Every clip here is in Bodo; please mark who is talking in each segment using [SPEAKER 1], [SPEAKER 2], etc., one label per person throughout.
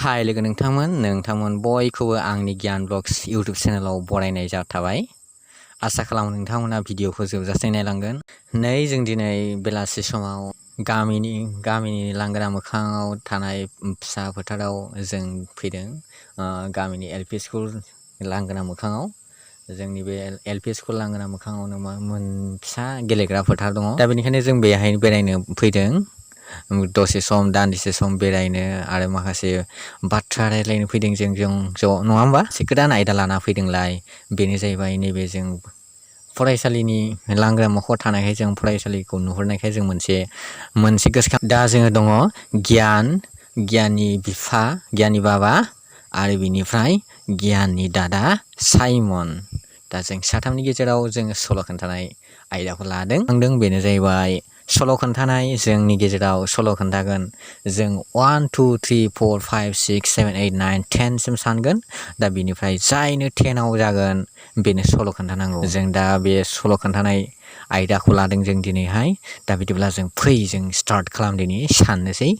[SPEAKER 1] हाय लोगो नोंथांमोन बयखौबो आंनि गियान ब्लग्स यूट्यूब चेनेलाव बरायनाय जाथाबाय। आसा खालामो नोंथांमोना भिडिअखौ जोबजासे नायलांगोन। नै जों दिनै बेलासि समाव गामिनि लांगोना मोखाङाव थानाय फिसा फोथाराव जों फैदों। गामिनि एलपि स्कुल लांगोना मोखाङाव जोंनि बे एलपि स्कुल लांगोना मोखाङावनो फिसा गेलेग्रा फोथार दङ। दा बेनिखायनो जों बेहाय बेरायनो फैदों। दसे सम दान्दिसे सम बेरायनो आरो माखासे बाथ्रा रायज्लायनो फैदों जों ज' नङा होमबा? एसे गोदान आयदा लाना फैदोंलाय बेनो जाहैबाय नैबे जों फरायसालिनि लांगोना मोखाङाव थानायखाय जों फरायसालिखौ नुहुरनायखाय जों मोनसे गोसोखां दा जोङो दङ गियाननि बिफा गियाननि बाबा आरो बिनिफ्राय गियाननि दादा साइमन। दा जों साथामनि गेजेराव जोङो सल' खोन्थानाय आयदाखौ लादों। बेनो जाहैबाय सल' खोन्थानाय। जोंनि गेजेराव सल' खोन्थागोन जों 1 2 3 4 5 6 7 8 9 10 सिम सानगोन। दा बिनिफ्राय जायनो 10आव जागोन बेनो सल' खोन्थानांगौ। जों दा बे सल' खोन्थानाय आयदाखौ लादों जों दिनैहाय। दा बिदिब्ला जों जों स्टार्ट खालामदिनि साननोसै।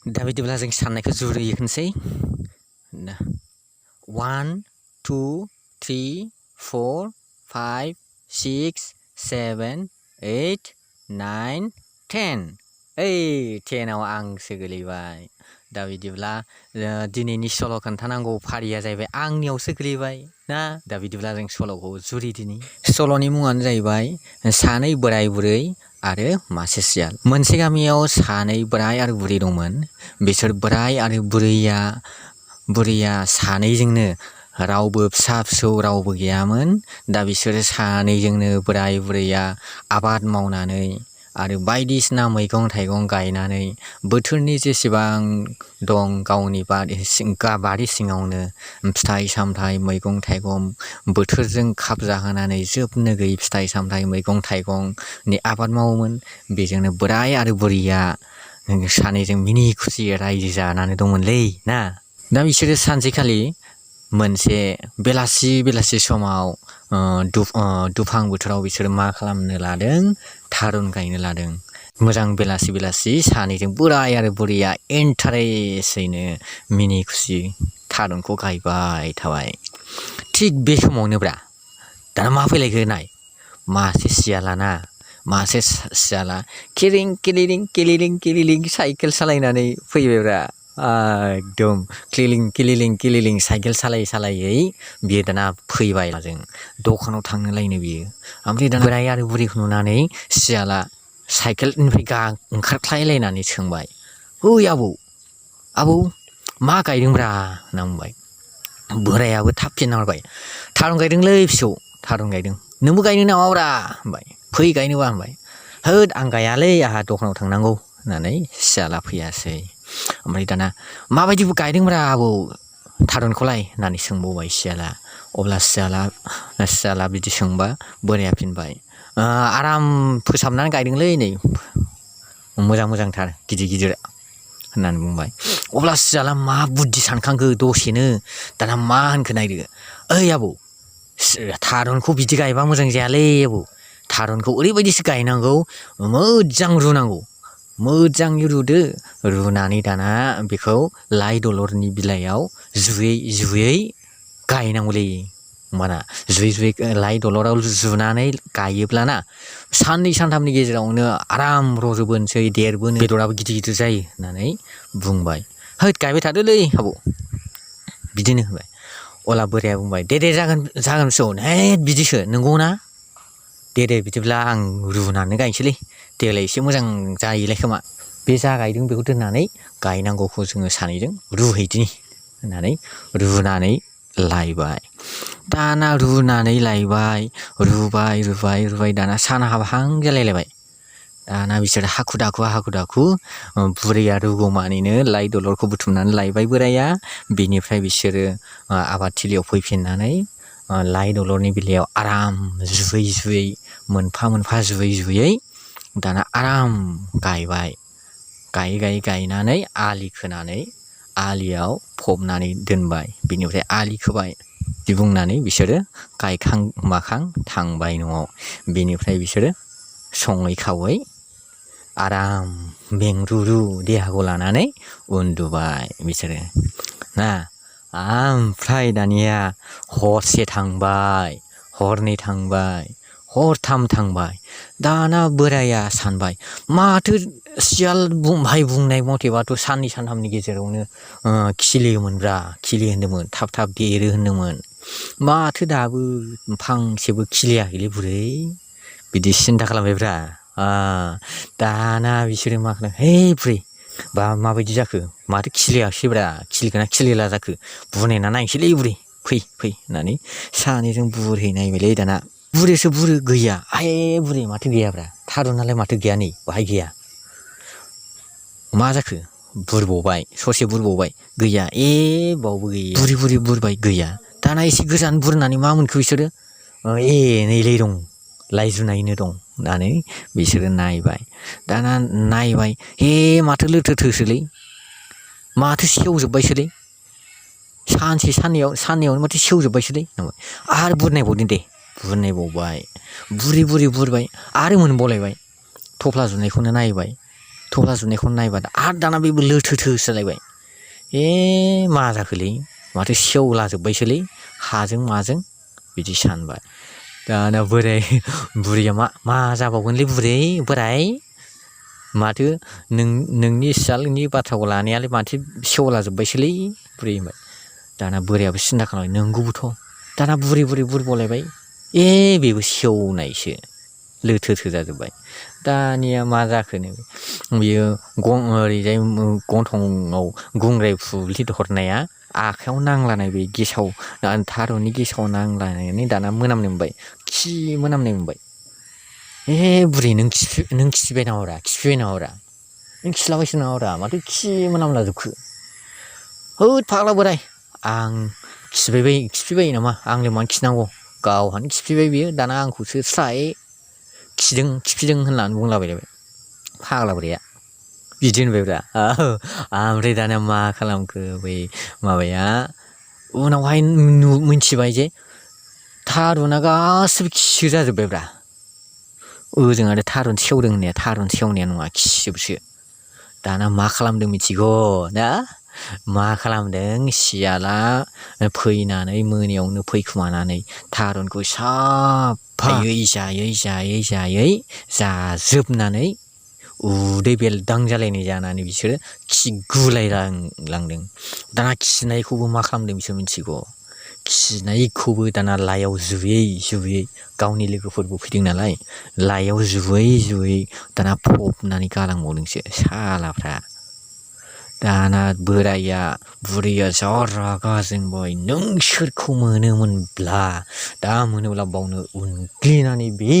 [SPEAKER 1] दा बिदिब्ला जों साननायखौ जुरिहोनोसै। 1 2 3 4 5 6 7 8 9 10 10आव आंसो गोलैबाय। दा बिदिब्ला दिनैनि सल' खोन्थानांगौ फारिया जाहैबाय आंनियावसो गोलैबाय ना। दा बिदिब्ला जों सल'खौ जुरिदिनि। सल'नि मुङानो जाहैबाय सानै बोराय बुरै आरो मासे सियाल। मोनसे गामियाव सानै बोराय आरो बुरै दंमोन। बिसोर बोराय आरो बुरैया सानैजोंनो रावबो फिसा फिसौ रावबो गैयामोन। दा बिसोरो सानैजोंनो बोराय बुरैया आबाद मावनानै आरो बायदिसिना मैगं थाइगं गायनानै बोथोरनि जेसेबां दं गावनि बारि सिङावनो फिथाइ सामथाइ मैगं थाइगं बोथोरजों खाब जाहोनानै जोबनो गैयै फिथाइ सामथाइ मैगं थाइगंनि आबाद मावोमोन। बेजोंनो बोराय आरो बुरैया सानैजों मिनि खुसि रायजो जानानै दंमोनलै ना। दा बिसोरो सानसेखालि मोनसे बेलासि समाव दुफां बोथोराव बिसोरो मा खालामनो लादों? थारुन गायनो लादों। मोजां बेलासि सानैजों बोराय आरो बुरैया इन्टारेस्टैनो मिनि खुसि थारुनखौ गायबाय थाबाय। थिग बे समावनो दाना मा फैलायखो नाय, मासे सियाला किलिं किलिलिं साइकेल सालायनानै फैबायब्रा। एकदम किलिलिं साइकेल सालायै बियो दाना फैबाय। जों दखानाव थांनोलायनो बियो। ओमफ्राय दाना बोराय आरो बुरैखौ नुनानै सियाला साइकेलनिफ्राय ओंखारख्लायलायनानै सोंबाय, ओइ आबौ मा गायदोंब्रा होनना बुंबाय। बोरायाबो थाब फिनहरबाय, थारुन गायदोंलै फिसौ थारुन गायदों। नोंबो गायनो नामाब्रा होनबाय। फै गायनोबा होनबाय। होद आं गायालै आंहा दखानाव थांनांगौ होननानै सियाला फैयासै। ओमफ्राय दाना माबायदिबो गायदोंब्रा आबौ थारुनखौलाय होननानै सोंबावबाय सियाला। अब्ला सियाला बिदि सोंबा बोराया फिनबाय, आराम फोसाबनानै गायदोंलै नै मोजांथार गिदिर होननानै बुंबाय। अब्ला सियाला मा बुद्धि सानखांखो दसेनो दाना मा होनखो नायदो, ओइ आबौ थारुनखौ बिदि गायबा मोजां जायालै आबौ। थारुनखौ ओरैबायदिसो गायनांगौ, मोजां रुनांगौ। मोजाङै रुनानै दाना बेखौ लाइ दलरनि बिलाइयाव जुयै गायनांगौलै। होमबाना जुयै लाइ दलराव जुनानै गायोब्लाना साननै सानथामनि गेजेरावनो आराम रज'बोनोसै देरबोनो बेदराबो गिदिर जायो होननानै बुंबाय। होद गायबाय थादोलै आबौ बिदिनो होनबाय। अब्ला बोराया बुंबाय, दे जागोन फिसौ। बिदिसो नंगौना? दे बिदिब्ला आं रुनानै गायनोसैलै, देग्लाय एसे मोजां जायोलाय खोमा। बे जा गायदों बेखौ दोननानै गायनांगौखौ जोङो सानैजों रुहैदिनि होननानै रुनानै लायबाय। दाना रुनानै लायबाय, रुबाय दाना सान हाबहां जालायलायबाय। दाना बिसोर हाखु दाखु बुरैया रुगौमानिनो लाइ दलरखौ बुथुमनानै लायबाय बोराया। बिनिफ्राय बिसोरो आबादथिलियाव फैफिननानै लाइ दलरनि बिलाइयाव आराम जुयै मोनफा जुयै दाना आराम गायबाय। गायै गायनानै आलि खोनानै आलियाव फबनानै दोनबाय। बिनिफ्राय आलि खोबाय बिदि बुंनानै बिसोरो गायखां माखां थांबाय न'आव। बिनिफ्राय बिसोरो सङै खावै आराम मेंरुरु देहाखौ लानानै उन्दुबाय बिसोरो ना ओमफ्राय दानिया हरसे थांबाय हरनै थांबाय हरथाम थांबाय दाना बोराया सानबाय माथो सियाल भाई बुंनाय मथेबाथ' साननै सानथामनि गेजेरावनो खिलियोमोनब्रा खिलिहोन्दोंमोन थाब थाब देरो होन्दोंमोन माथो दाबो फांसेबो खिलियाखैलै बुरै बिदि सिन्था खालामबायब्रा दाना बिसोरो मा खालामो हे बुरै बा माबायदि जाखो माथो खिलियाखिसैब्रा खिलिगोना खिलिला जाखो बुरनायना नायनोसैलै बुरै फै होननानै सानैजों बुरहैनायबायलै दाना बुरैसो बुरै गैया आये बुरै माथो गैयाब्रा थारुनालाय माथो गैया नै बाहाय गैया मा जाखो बुरबावबाय ससे बुरबावबाय गैया बावबो गैया बुरै बुरबाय गैया दाना एसे गोजान बुरनानै मा मोनखो बिसोरो नैलै दं लाइजुनायनो दं होननानै बिसोरो नायबाय दाना नायबाय माथो लोथोथोसोलै माथो सेवजोब्बायसोलै सानसे साननैयावनो माथो सेवजोब्बायसोलै आरो बुरनायबावदों दे बुरनायबावबाय बुरै बुरबाय आरो मोनबावलायबाय थफ्ला जुनायखौनो नायबाय थफ्ला जुनायखौनो नायबा आरो दाना बेबो लोथोथोसोलायबाय मा जाखोलै माथो सेवलाजोब्बायसोलै हाजों माजों बिदि सानबाय दाना बुरैया मा जाबावगोनलै बोराय माथो नोंनि सियालनि बाथ्राखौ लानायालाय माथो सेवलाजोब्बायसोलै बुरै होनबाय दाना बोरायाबो सिन्था खालामबाय नंगौबोथ' दाना बुरै बुरबावलायबाय बेबो सेवनायसो लोथोथो जाजोब्बाय दानिया मा जाखोनो बियो ओरैजाय गन्थंआव गुंग्राय फुग्लिहरनाया आखायाव नांलानाय बे गेसाव थारुननि गेसाव नांलानानै दाना मोनामनाय मोनबाय खि मोनामनाय मोनबाय बुरै नों खिफिबाय नामाब्रा नों खिलाबायसो नामाब्रा माथो खि मोनामला जोबखो होद फाग्ला बोराय आं खिफिबाय नामा आंलाय मानो खिनांगौ गावहानो खिफिबाय बियो दाना आंखौसो स्राय खिफिदों होननानै बुंलाबायलायबाय फाग्ला बोराया बिदि होनबायब्रा ओमफ्राय दाना मा खालामखो बै माबाया उनावहाय मिथिबाय जे थारुना गासिबो खिसो जाजोब्बायब्रा ओजों आरो थारुन सेवदों होननाया थारुन सेवनाया नङा खिजोबसो दाना मा खालामदों मिथिगौ ना मा खालामदों सियाला फैनानै मोनायावनो फैखुमानानै थारुनखौ साफायै जायै जाजोबनानै उदै बेलदां जालायनाय जानानै बिसोरो खिगुलायलांदों दाना खिनायखौबो मा खालामदों बिसोर मिथिगौ खिनायखौबो दाना लाइयाव जुयै गावनि लोगोफोरबो फैदों नालाय लाइयाव जुयै दाना फबनानै गालांबावदोंसो सालाफ्रा दाना बुरैया जा रागा जोंबाय नों सोरखौ मोनोब्ला बावनो उनग्लिनानै बे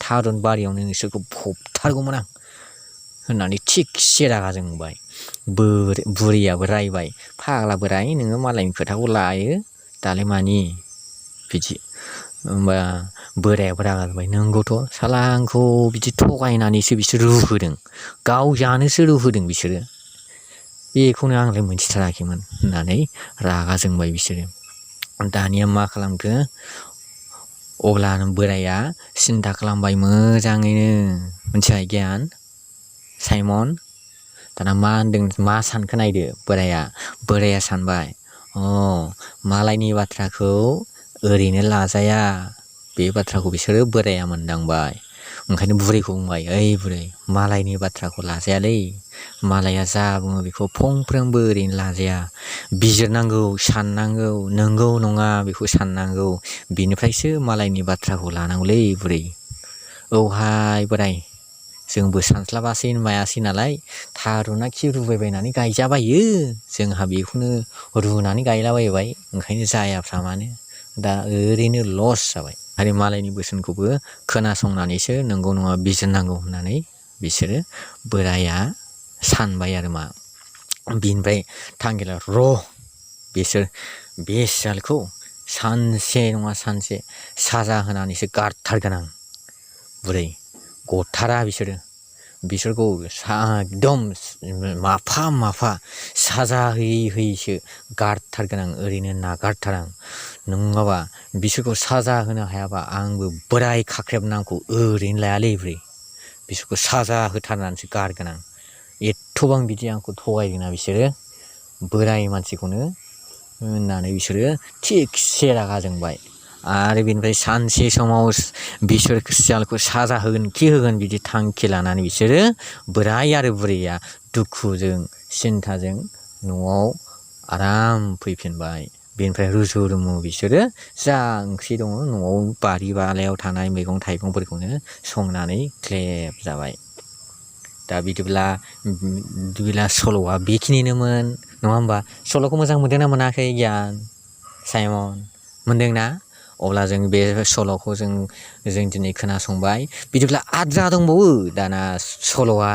[SPEAKER 1] थारुन बारियावनो नोंसोरखौ फबथारगौमोन आं होननानै थिगसे रागा जोंबाय बुरैयाबो रायबाय फाग्ला बोराय नोङो मालायनि खोथाखौ लायो दालाय मानि बिदि होमबा बोरायाबो रागा जोंबाय नंगौथ' साला आंखौ बिदि थगायनानैसो बिसोर रुहोदों गाव जानोसो रुहोदों बिसोरो बेखौनो आंलाय मोनथिथाराखैमोन होननानै रागा जोंबाय बिसोरो दानिया मा खालामखो अब्ला बोराया सिन्था खालामबाय मोजाङैनो मिथिबाय गियान साइमन दाना मा सानखो नायदो बोराया सानबाय मालायनि बाथ्राखौ ओरैनो लाजाया बे बाथ्राखौ बिसोरो बोराया मोनदांबाय ओंखायनो बुरैखौ बुंबाय ओइ बुरै मालायनि बाथ्राखौ लाजायालै मालाया जा बुङो बेखौ फंफ्रोमबो ओरैनो लाजाया बिजिरनांगौ साननांगौ नंगौ नङा बेखौ साननांगौ बिनिफ्रायसो मालायनि बाथ्राखौ लानांगौलै बुरै औहाय बोराय जोंबो सानस्लाबासै मायासै नालाय थारुना खि रुबायबायनानै गायजाबायो जोंहा बेखौनो रुनानै गायलाबायबाय ओंखायनो जायाफ्रा मानो दा ओरैनो लस जाबाय आरो मालायनि बोसोनखौबो खोनासंनानैसो नंगौ नङा बिजिरनांगौ होननानै बिसोरो बोराया सानबाय आरो मा बिनिफ्राय थांगिला बिसोर बे सियालखौ सानसे नङा सानसे साजा होनानैसो गारथारगोन आं बुरै गथारा बिसोरखौ एकदम माफा साजा होयैसो गारथारगोन आं ओरैनो नागारथारा आं नङाबा बिसोरखौ साजा होनो हायाबा आंबो बोराय खाख्रेब नामखौ ओरैनो लायालै बुरै बिसोरखौ साजा होथारनानैसो गारगोन आं एथ'बां बिदि आंखौ थगायदोंना बिसोरो बोराय मानसिखौनो होननानै बिसोरो थिगसे रागा जोंबाय आरो बिनिफ्राय सानसे समाव बिसोर सियालखौ साजा होगोन खि होगोन बिदि थांखि लानानै बिसोरो बोराय आरो बुरैया दुखुजों सिन्थाजों न'आव आराम फैफिनबाय बेनिफ्राय रुजु रुमु बिसोरो जा ओंख्रि दङ न'आव बारि बालायाव थानाय मैगं थाइगंफोरखौनो संनानै ग्लेब जाबाय। दा बिदिब्ला सल'आ बेखिनिनोमोन नङा होमबा सल'खौ मोजां मोनदोंना मोनाखै गियान साइमन मोनदोंना अब्ला जों बे सल'खौ जों दिनै खोनासंबाय बिदिब्ला आद्रा दंबावो दाना सल'आ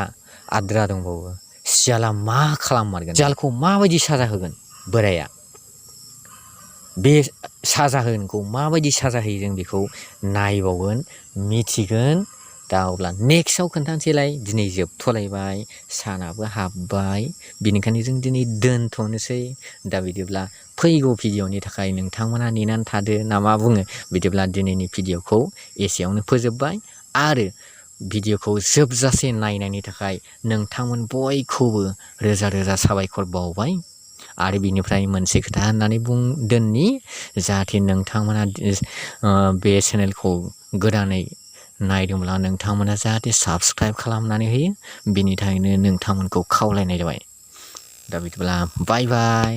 [SPEAKER 1] आद्रा दंबावो सियाला मा खालाममारगोन सियालखौ माबायदि साजा होगोन बोराया बे साजा होगोनखौ माबायदि साजा होयो जों बेखौ नायबावगोन मिथिगोन दा अब्ला नेक्स्टआव खोन्थानोसैलाय दिनै जोबथ'लायबाय सानाबो हाबबाय बिनिखायनो जों दिनै दोनथ'नोसै दा बिदिब्ला फैगौ भिडिअनि थाखाय नोंथांमोना नेनानै थादो ना मा बुङो बिदिब्ला दिनैनि भिडिअखौ एसेयावनो फोजोबबाय आरो भिडिअखौ जोबजासे नायनायनि थाखाय नोंथांमोन बयखौबो रोजा रोजा साबायखर बावबाय आरो बिनिफ्राय मोनसे खोथा होननानै दोननि जाहाथे नोंथांमोना बे चेनेलखौ गोदानै नायदोंब्ला नोंथांमोना जाहाथे साबस्क्राइब खालामनानै होयो बिनि थाखायनो नोंथांमोनखौ खावलायनाय जाबाय दा बिदिब्ला बाय बाय।